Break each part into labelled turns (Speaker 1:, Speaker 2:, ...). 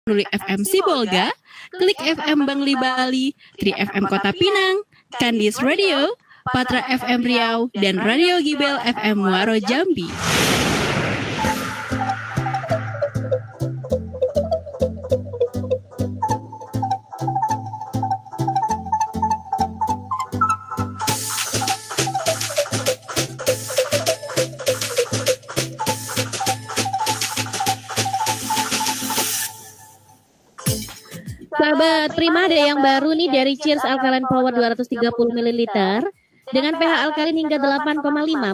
Speaker 1: Nuli FM Sibolga, Klik FM Bangli Bali, Tri FM Kota Pinang, Kandis Radio, Patra FM Riau, dan Radio Gibel FM Muaro Jambi.
Speaker 2: Sahabat Prima, ada yang baru nih dari Cheers Alkaline Power 230 ml dengan pH alkalin hingga 8,5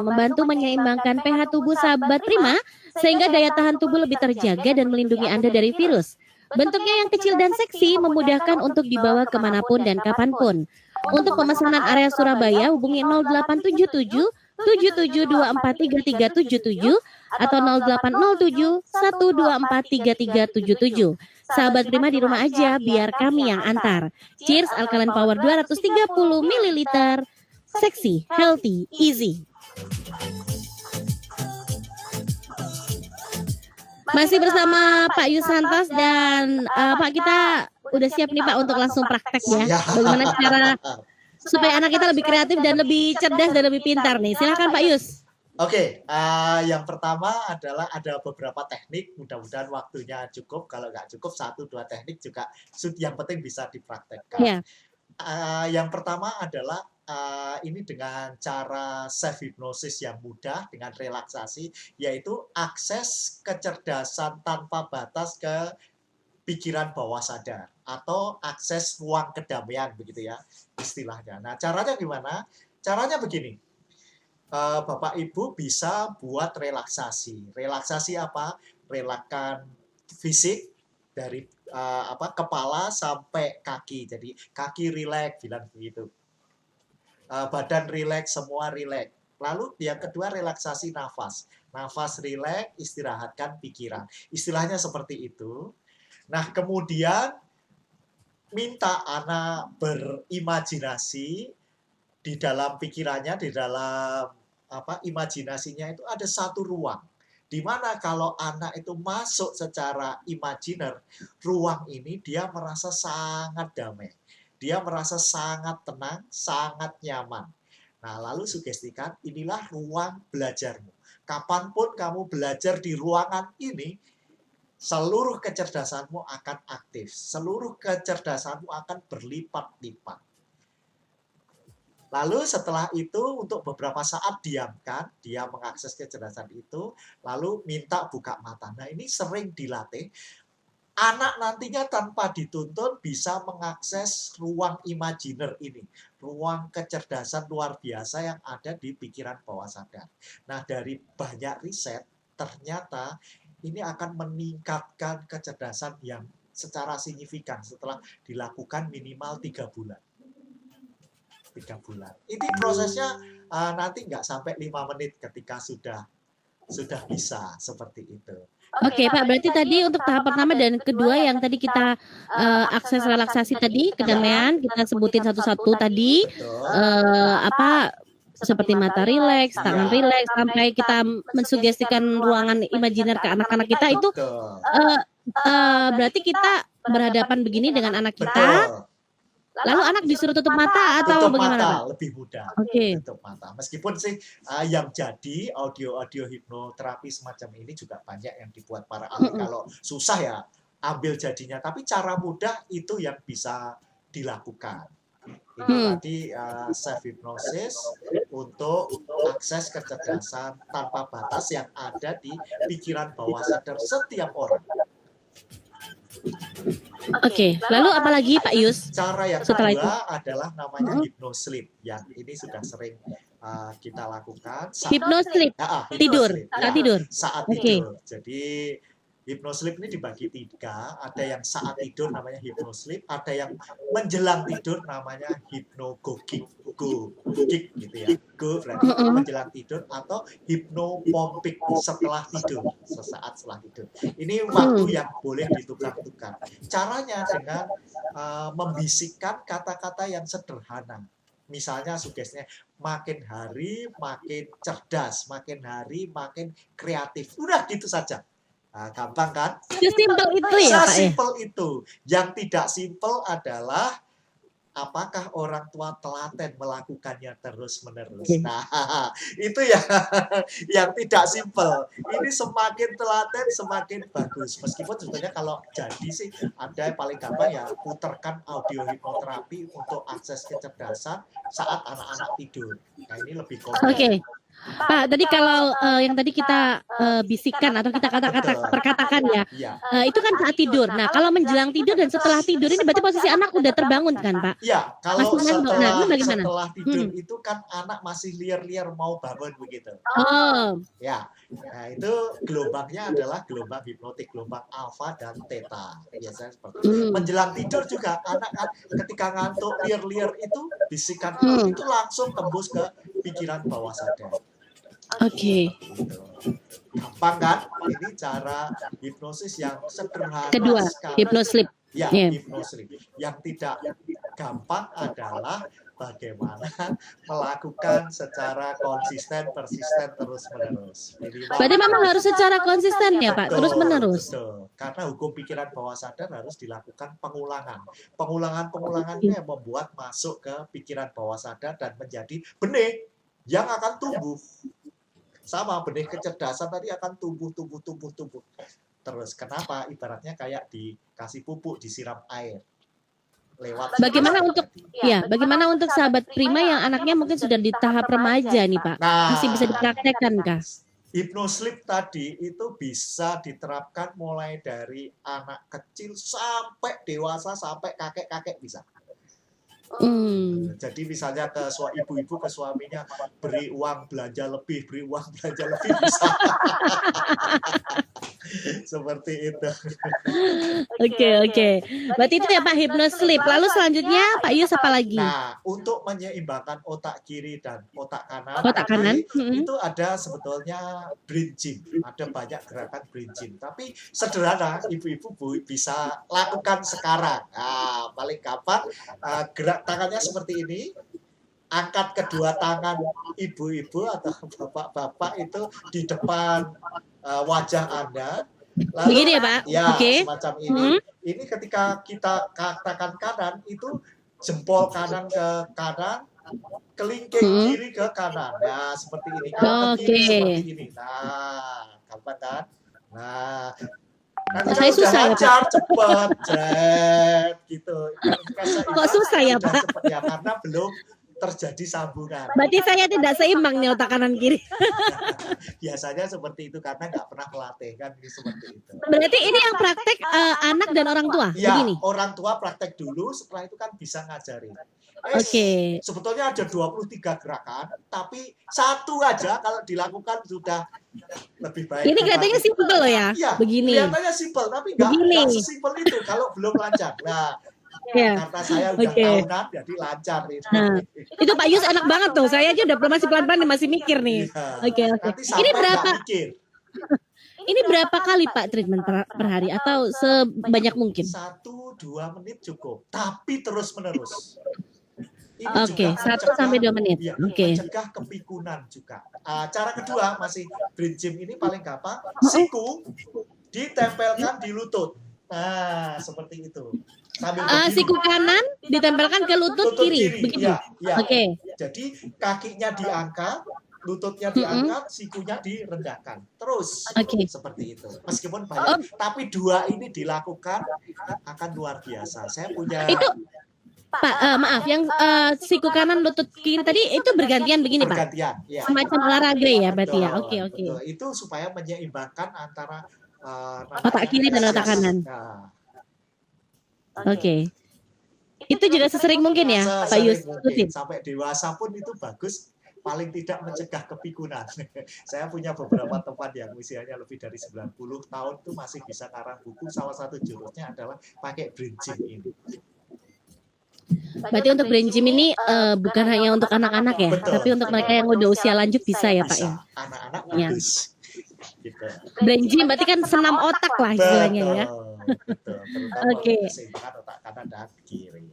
Speaker 2: membantu menyeimbangkan pH tubuh sahabat Prima sehingga daya tahan tubuh lebih terjaga dan melindungi Anda dari virus. Bentuknya yang kecil dan seksi memudahkan untuk dibawa kemanapun dan kapanpun. Untuk pemesanan area Surabaya hubungi 0877 77243377 atau 0807 1243377. Sahabat Prima di rumah aja, biar kami yang antar. Cheers Alkaline Power 230 ml. Seksi, healthy, easy. Masih bersama Pak Yusantos dan Pak, kita udah siap nih Pak untuk langsung praktek ya. Bagaimana cara supaya anak kita lebih kreatif dan lebih cerdas dan lebih pintar nih. Silakan Pak Yus.
Speaker 3: Oke, yang pertama adalah ada beberapa teknik, mudah-mudahan waktunya cukup. Kalau nggak cukup, 1-2 teknik juga yang penting bisa dipraktekkan.
Speaker 2: Yeah.
Speaker 3: Yang pertama adalah ini dengan cara self hypnosis yang mudah, dengan relaksasi, yaitu akses kecerdasan tanpa batas ke pikiran bawah sadar, atau akses ruang kedamaian, begitu ya istilahnya. Nah, caranya gimana? Caranya begini. Bapak Ibu bisa buat relaksasi. Relaksasi apa? Relakan fisik dari kepala sampai kaki. Jadi kaki rileks, bilang begitu. Badan rileks, semua rileks. Lalu yang kedua relaksasi nafas. Nafas rileks, istirahatkan pikiran. Istilahnya seperti itu. Nah, kemudian minta anak berimajinasi di dalam pikirannya, di dalam imajinasinya itu ada satu ruang, di mana kalau anak itu masuk secara imajiner, ruang ini dia merasa sangat damai, dia merasa sangat tenang, sangat nyaman. Nah, lalu sugestikan, inilah ruang belajarmu. Kapanpun kamu belajar di ruangan ini, seluruh kecerdasanmu akan aktif, seluruh kecerdasanmu akan berlipat-lipat. Lalu setelah itu untuk beberapa saat diamkan, dia mengakses kecerdasan itu, lalu minta buka mata. Nah, ini sering dilatih. Anak nantinya tanpa dituntun bisa mengakses ruang imajiner ini, ruang kecerdasan luar biasa yang ada di pikiran bawah sadar. Nah, dari banyak riset, ternyata ini akan meningkatkan kecerdasan yang secara signifikan setelah dilakukan minimal 3 bulan. 3 bulan. Ini prosesnya nanti nggak sampai 5 menit ketika sudah bisa seperti itu.
Speaker 2: Oke Pak, berarti tadi untuk tahap pertama dan kedua yang tadi kita akses relaksasi tadi, kedamaian, kita sebutin satu-satu tadi, seperti mata rileks, tangan rileks, sampai kita mensugestikan ruangan imajiner ke anak-anak kita itu, berarti kita berhadapan begini dengan anak kita. Lalu anak disuruh tutup mata atau
Speaker 3: tutup
Speaker 2: bagaimana,
Speaker 3: mata,
Speaker 2: Pak?
Speaker 3: lebih mudah.
Speaker 2: Oke.
Speaker 3: Tutup mata. Meskipun sih yang jadi audio hipnoterapi semacam ini juga banyak yang dibuat para ahli. Kalau susah ya ambil jadinya. Tapi cara mudah itu yang bisa dilakukan. Ini tadi self hypnosis untuk akses kecerdasan tanpa batas yang ada di pikiran bawah sadar setiap orang.
Speaker 2: Oke, lalu apalagi Pak Yus?
Speaker 3: Cara yang
Speaker 2: setelah
Speaker 3: kedua
Speaker 2: itu
Speaker 3: adalah namanya hypnosleep, yang ini sudah sering kita lakukan.
Speaker 2: Hypnosleep, tidur, saat tidur.
Speaker 3: Saat tidur. Jadi hypnosleep ini dibagi 3, ada yang saat tidur namanya hypnosleep, ada yang menjelang tidur namanya hypnagogic, gitu ya. Go berarti menjelang tidur, atau hypnopompic setelah tidur, sesaat setelah tidur. Ini waktu yang boleh ditukar-tukar. Caranya dengan membisikkan kata-kata yang sederhana. Misalnya sugestinya, makin hari makin cerdas, makin hari makin kreatif. Udah gitu saja. Nah, gampang kan?
Speaker 2: Sesimpel itu ya, Pak ya?
Speaker 3: Sesimpel itu. Yang tidak simpel adalah apakah orang tua telaten melakukannya terus-menerus.
Speaker 2: Oke.
Speaker 3: Nah, itu ya yang tidak simpel. Ini semakin telaten semakin bagus. Meskipun sebetulnya kalau jadi sih ada yang paling gampang ya putarkan audio hipnoterapi untuk akses kecerdasan saat anak-anak tidur. Nah, ini lebih kompleks.
Speaker 2: Oke. Pak, tadi kalau yang tadi kita bisikan atau kita
Speaker 3: Betul.
Speaker 2: perkatakan ya,
Speaker 3: Iya.
Speaker 2: itu kan saat tidur. Nah, kalau menjelang tidur dan setelah tidur ini berarti posisi anak udah terbangun kan, Pak?
Speaker 3: Iya, kalau
Speaker 2: Masih ngantuk. Nah, ini bagaimana?
Speaker 3: setelah tidur itu kan anak masih liar-liar mau bangun begitu.
Speaker 2: Oh,
Speaker 3: Ya, nah itu gelombangnya adalah gelombang hipnotik, gelombang alfa dan theta. Biasanya seperti itu. Menjelang tidur juga anak ketika ngantuk liar-liar itu bisikan itu langsung tembus ke pikiran bawah sadar.
Speaker 2: oke.
Speaker 3: Gitu. Gampang kan? Ini cara hipnosis yang sederhana
Speaker 2: Kedua,
Speaker 3: sekali.
Speaker 2: hypnosleep.
Speaker 3: Ya,
Speaker 2: Iya.
Speaker 3: hipnosis. Yang tidak gampang adalah bagaimana melakukan secara konsisten, persisten, terus-menerus.
Speaker 2: Berarti memang harus secara konsisten ya, Pak,
Speaker 3: Betul,
Speaker 2: terus-menerus.
Speaker 3: betul. Karena hukum pikiran bawah sadar harus dilakukan pengulangan. Pengulangan-pengulangan ini yang membuat masuk ke pikiran bawah sadar dan menjadi benih yang akan tumbuh. Sama benih kecerdasan tadi akan tumbuh. Terus kenapa? Ibaratnya kayak dikasih pupuk, disiram air. Lewat
Speaker 2: Bagaimana untuk bagaimana untuk sahabat prima yang anaknya mungkin sudah di tahap remaja nih, Pak? Masih bisa dipraktekkan kah?
Speaker 3: Hipnosleep tadi itu bisa diterapkan mulai dari anak kecil sampai dewasa, sampai kakek-kakek bisa. Jadi misalnya ke ibu-ibu ke suaminya beri uang belanja lebih bisa. Seperti itu.
Speaker 2: Oke. Berarti itu ya Pak hipnosleep. Lalu selanjutnya Pak Yus apa lagi?
Speaker 3: Nah, untuk menyeimbangkan otak kiri dan otak
Speaker 2: kanan,
Speaker 3: itu ada sebetulnya brain gym. Ada banyak gerakan brain gym. Tapi sederhana, ibu-ibu bisa lakukan sekarang. Nah, paling gampang gerak tangannya seperti ini. Angkat kedua tangan ibu-ibu atau bapak-bapak itu di depan wajah Anda. Lalu,
Speaker 2: begini ya Pak?
Speaker 3: Ya,
Speaker 2: Oke.
Speaker 3: semacam ini. Ini ketika kita katakan kanan, itu jempol kanan ke kanan, kelingking kiri ke kanan. Ya, seperti ini. Kalau ke kiri seperti ini. Nah, gampang kan? Nah, nanti
Speaker 2: saya susah ya,
Speaker 3: lancar, cepat, gitu.
Speaker 2: Kok susah ya, Pak?
Speaker 3: Cepet, ya, karena belum terjadi sambungan.
Speaker 2: Berarti saya tidak seimbang nih otak kanan kiri.
Speaker 3: Biasanya seperti itu karena nggak pernah melatih kan seperti itu.
Speaker 2: Berarti ini yang praktek anak dan orang tua,
Speaker 3: Ya,
Speaker 2: begini.
Speaker 3: orang tua praktek dulu, setelah itu kan bisa ngajarin.
Speaker 2: Oke.
Speaker 3: Sebetulnya ada 23 gerakan, tapi satu aja kalau dilakukan sudah lebih baik.
Speaker 2: Ini kelihatannya simpel loh ya.
Speaker 3: Iya,
Speaker 2: Begini.
Speaker 3: kelihatannya simpel, tapi nggak sesimpel itu kalau belum lancar. Nah,
Speaker 2: ya.
Speaker 3: karena saya udah tahunan, jadi lancar itu.
Speaker 2: Nah, itu Pak Yus enak banget tuh. Saya aja udah masih pelan-pelan masih mikir nih. Oke. Ini berapa? Ini berapa kali Pak treatment per hari atau sebanyak mungkin?
Speaker 3: 1-2 menit cukup, tapi terus-menerus.
Speaker 2: Oke, 1-2 menit.
Speaker 3: Ya,
Speaker 2: Oke.
Speaker 3: mencegah kepikunan juga. Cara kedua masih brain gym ini paling gampang. Siku ditempelkan di lutut. Nah, seperti itu.
Speaker 2: Siku kanan ditempelkan ke lutut kiri. Begitu.
Speaker 3: Ya.
Speaker 2: Oke.
Speaker 3: Jadi kakinya diangkat, lututnya diangkat, sikunya direndahkan. Terus seperti itu. Meskipun banyak, tapi dua ini dilakukan akan luar biasa. Saya punya
Speaker 2: Pak, maaf, yang siku kanan lutut kiri tadi itu bergantian begini Pak?
Speaker 3: Bergantian, ya.
Speaker 2: Semacam olahraga ya berarti ya? Oke.
Speaker 3: Itu supaya menyeimbangkan antara
Speaker 2: otak kiri dan otak kanan.
Speaker 3: Nah.
Speaker 2: Oke. Itu juga sesering mungkin ya Pak Yus?
Speaker 3: Sampai dewasa pun itu bagus. Paling tidak mencegah kepikunan. Saya punya beberapa teman yang usianya lebih dari 90 tahun itu masih bisa ngarang buku. Salah satu jurusnya adalah pakai brain gym ini.
Speaker 2: Berarti untuk brain gym ini bukan hanya untuk anak-anak ya,
Speaker 3: Betul.
Speaker 2: tapi untuk mereka yang udah usia lanjut bisa ya Pak ya?
Speaker 3: Anak-anak
Speaker 2: Ya.
Speaker 3: bagus. Gitu.
Speaker 2: Brain gym berarti kan senam otak lah istilahnya ya.
Speaker 3: Betul. Terutama keseimbangan otak kanan dan kiri.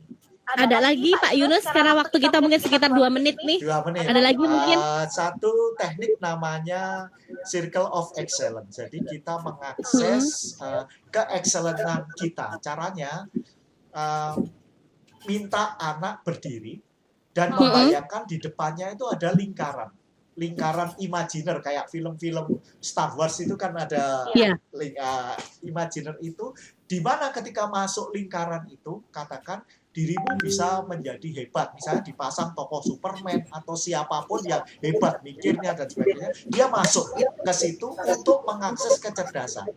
Speaker 2: ada lagi Pak Yunus karena waktu kita mungkin sekitar 2 menit nih.
Speaker 3: 2 menit.
Speaker 2: Ada lagi mungkin?
Speaker 3: Satu teknik namanya Circle of Excellence. Jadi kita mengakses keexcellentan kita. Caranya minta anak berdiri dan membayangkan di depannya itu ada lingkaran imajiner kayak film-film Star Wars itu kan ada imajiner itu, di mana ketika masuk lingkaran itu katakan dirimu bisa menjadi hebat, misalnya dipasang tokoh Superman atau siapapun yang hebat mikirnya dan sebagainya, dia masuk ke situ untuk mengakses kecerdasan.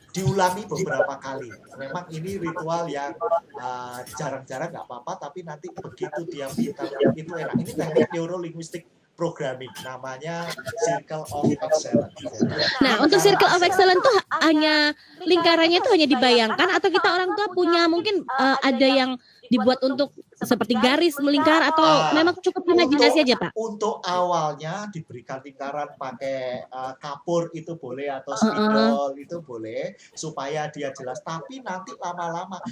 Speaker 3: Diulangi beberapa kali. Memang ini ritual yang jarang-jarang nggak apa-apa, tapi nanti begitu dia pintar itu enak. Ini teknik neurolinguistik programming, namanya Circle of Excellence.
Speaker 2: Nah, untuk Circle of Excellence tuh hanya lingkarannya tuh hanya dibayangkan atau kita orang tua punya mungkin ada yang dibuat untuk seperti garis melingkar atau memang cukup imajinasi aja Pak?
Speaker 3: Untuk awalnya diberikan lingkaran pakai kapur itu boleh atau spidol itu boleh supaya dia jelas. Tapi nanti lama-lama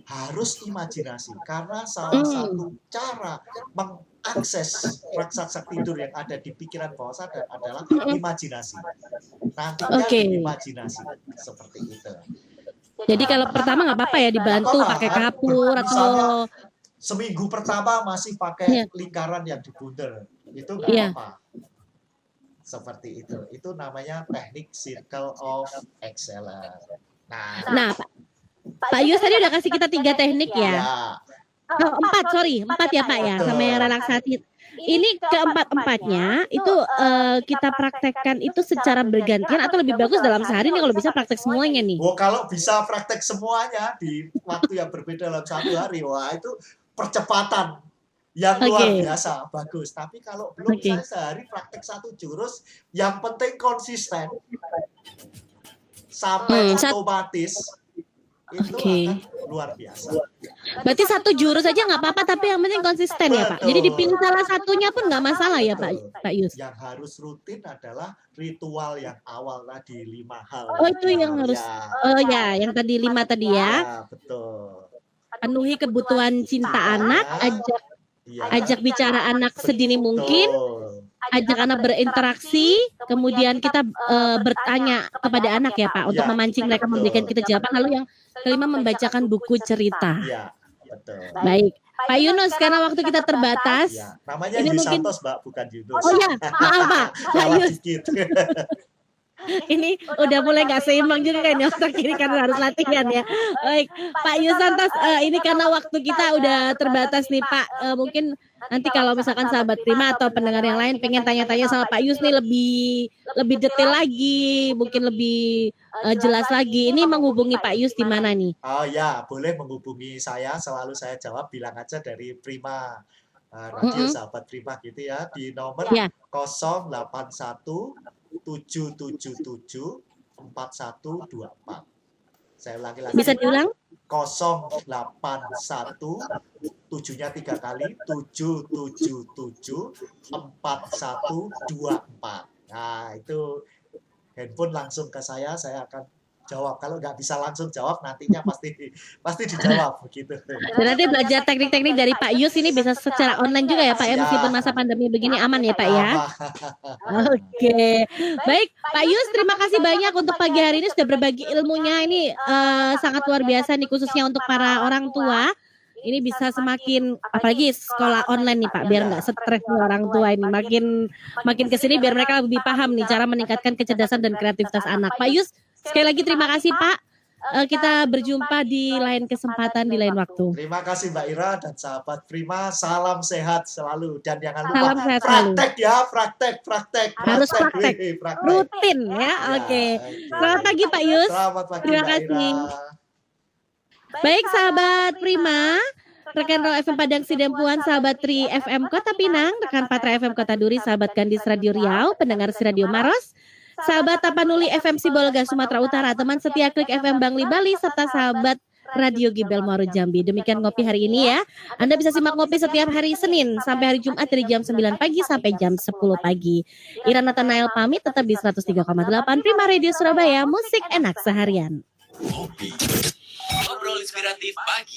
Speaker 3: harus imajinasi karena salah satu cara mengakses raksasa tidur yang ada di pikiran bawah sadar adalah imajinasi. Nantinya imajinasi seperti itu.
Speaker 2: Jadi kalau pertama nggak apa-apa ya dibantu pakai kapur atau
Speaker 3: seminggu pertama masih pakai lingkaran yang dibundel, itu nggak apa-apa. Seperti itu. Itu namanya teknik Circle of Excellence.
Speaker 2: Nah Pak Yus tadi udah kasih kita 3 teknik ya. Oh, 4 ya Pak ya, sama yang relaksasi. Ini keempat-empatnya itu kita praktekkan itu secara bergantian atau lebih bagus dalam sehari nih kalau bisa praktek semuanya nih.
Speaker 3: Oh, kalau bisa praktek semuanya di waktu yang berbeda dalam 1 hari, wah itu percepatan yang luar biasa, bagus. Tapi kalau belum saya sehari praktek 1 jurus, yang penting konsisten sampai otomatis itu akan luar biasa.
Speaker 2: Berarti 1 jurus aja nggak apa-apa, tapi yang penting konsisten ya Pak. Jadi dipilih salah satunya pun nggak masalah ya Pak Yus.
Speaker 3: Yang harus rutin adalah ritual yang awal tadi 5 hal.
Speaker 2: Oh itu yang harus. Oh ya, yang tadi 5 tadi ya.
Speaker 3: Betul.
Speaker 2: Penuhi kebutuhan cinta anak, ajak bicara anak sedini mungkin, ajak anak berinteraksi, kemudian kita bertanya kepada anak ya Pak untuk memancing mereka memberikan kita jawaban. Lalu yang kelima membacakan buku cerita.
Speaker 3: Iya, betul.
Speaker 2: Baik, Pak Yunus karena waktu kita terbatas.
Speaker 3: Namanya ini Santos Mbak, bukan Yunus.
Speaker 2: Oh ya, maaf Pak. Pak Yunus. Ini udah mulai nggak seimbang juga kan ya otak kiri karena harus latihan ya. Baik, Pak Yus Santos, ini karena waktu kita udah terbatas nih Pak. Mungkin nanti kalau misalkan sahabat Prima atau pendengar yang lain pengen tanya-tanya sama Pak Yus nih lebih detail lagi, mungkin lebih jelas lagi. Ini menghubungi Pak Yus di mana nih?
Speaker 3: Oh ya, boleh menghubungi saya. Selalu saya jawab, bilang aja dari Prima Radio Sahabat Prima gitu ya, di nomor 081 777 4124. Saya ulangi lagi.
Speaker 2: Bisa diulang?
Speaker 3: 081 7-nya 3 kali 777 4124. Nah, itu handphone langsung ke saya akan jawab. Kalau nggak bisa langsung jawab, nantinya pasti dijawab begitu.
Speaker 2: Dan nanti belajar teknik-teknik dari Pak Yus ini bisa secara online juga ya Pak ya, meskipun masa pandemi begini aman ya Pak ya. Oke. Baik, Pak Yus terima kasih banyak untuk pagi hari ini sudah berbagi ilmunya. Ini sangat luar biasa nih khususnya untuk para orang tua. Ini bisa semakin, apalagi sekolah online nih Pak, biar nggak stres nih orang tua ini. Makin kesini biar mereka lebih paham nih cara meningkatkan kecerdasan dan kreativitas anak. Pak Yus, sekali lagi terima kasih Pak. Kita berjumpa di lain kesempatan, di lain waktu.
Speaker 3: Terima kasih Mbak Ira dan sahabat Prima. Salam sehat selalu. Dan jangan lupa
Speaker 2: Salam sehat selalu.
Speaker 3: praktek ya, praktek.
Speaker 2: Harus praktek. Rutin ya, oke. Selamat pagi Pak Yus.
Speaker 3: Selamat pagi
Speaker 2: Terima
Speaker 3: Mbak
Speaker 2: kasih.
Speaker 3: Ira.
Speaker 2: Baik sahabat Prima, rekan Raw FM Padang Sidempuan, sahabat Tri FM Kota Pinang, rekan Patra FM Kota Duri, sahabat Kandis Radio Riau, pendengar si Radio Maros, sahabat Tapanuli FM Sibolga Sumatera Utara, teman setia Klik FM Bangli Bali, serta sahabat Radio Gibel Muaro Jambi. Demikian ngopi hari ini ya. Anda bisa simak ngopi setiap hari Senin sampai hari Jumat dari jam 9 pagi sampai jam 10 pagi. Ira Nathanael pamit, tetap di 103,8 Prima Radio Surabaya, musik enak seharian.
Speaker 4: Ngobrol inspiratif pagi.